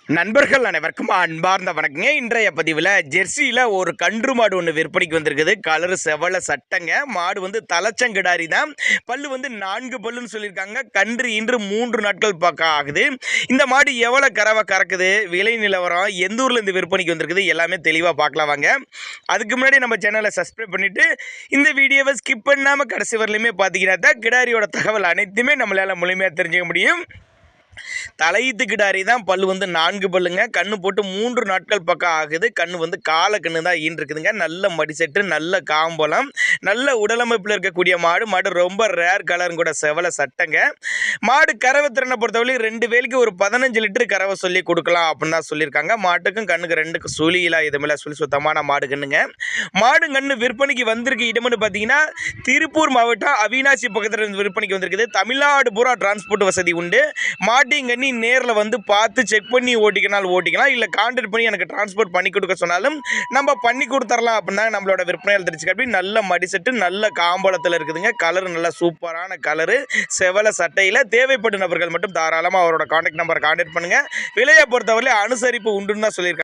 நண்பர்கள் அனைவருக்கும் அன்பார்ந்த வணக்கங்க. இன்றைய பதிவில் ஜெர்சியில் ஒரு கன்று மாடு ஒன்று விற்பனைக்கு வந்திருக்குது. கலரு செவல சட்டங்க. மாடு வந்து தலைச்சங்கிடாரி தான். பல்லு வந்து 4 பல்லுன்னு சொல்லியிருக்காங்க. கன்று இன்று 3 நாட்கள் பக்கம் ஆகுது. இந்த மாடு எவ்வளோ கறவை கறக்குது, விலை நிலவரம், எந்த ஊரில் இந்த விற்பனைக்கு வந்திருக்குது எல்லாமே தெளிவாக பார்க்கலாம் வாங்க. அதுக்கு முன்னாடி நம்ம சேனலை சப்ஸ்கிரைப் பண்ணிவிட்டு இந்த வீடியோவை ஸ்கிப் பண்ணாமல் கடைசி வரலையுமே பார்த்தீங்கன்னா தான் கிடாரியோட தகவல் அனைத்துமே நம்மளால் முழுமையாக தெரிஞ்சுக்க முடியும். தலையீத்து கிடாரி தான். பல்லு வந்து 4 பல்லுங்க. கண்ணு போட்டு 3 நாட்கள் பக்கம் ஆகுது. கண்ணு வந்து கால கண்ணு தான் ஈன்றிருக்குதுங்க. நல்ல மடிசெட்டு, நல்ல காம்பலம், நல்ல உடலமைப்பில் இருக்கக்கூடிய மாடு. மாடு ரொம்ப ரேர் கலரும் கூட, செவல சட்டங்க. மாடு கறவை திறனை பொறுத்தவரை 2 வேலைக்கு ஒரு 15 லிட்டர் கறவை சொல்லி கொடுக்கலாம் அப்படின்னு தான் சொல்லியிருக்காங்க. மாட்டுக்கும் கண்ணுக்கு 2க்கும் சுழியெல்லாம் எதுவுமே சுழி சுத்தமான மாடு கண்ணுங்க. மாடு கண்ணு விற்பனைக்கு வந்திருக்கு இடம்னு பார்த்தீங்கன்னா திருப்பூர் மாவட்டம் அவினாசி பக்கத்தில் இருந்து விற்பனைக்கு வந்திருக்குது. தமிழ்நாடு பூரா டிரான்ஸ்போர்ட் வசதி உண்டு. மாட்டிங்கண்ணி நேரில் வந்து பார்த்து செக் பண்ணி ஓட்டிக்கலாம், இல்லை கான்டாக்ட் பண்ணி எனக்கு டிரான்ஸ்போர்ட் பண்ணி கொடுக்க சொன்னாலும் நம்ம பண்ணி கொடுத்துடலாம் அப்படின்னா நம்மளோட விற்பனையால் தெரிஞ்சு அப்படி நல்ல மடிசெட்டு, நல்ல காம்பளத்தில் இருக்குதுங்க. கலரு நல்ல சூப்பரான கலரு, செவல சட்டையில். தேவைப்படும் நபர்கள் மட்டும் தாராளமாக அவரோட கான்டாக்ட் நம்பரை கான்டாக்ட் பண்ணுங்கள். விலையை பொறுத்தவரை அனுசரிப்பு உண்டுன்னு தான் சொல்லியிருக்காங்க.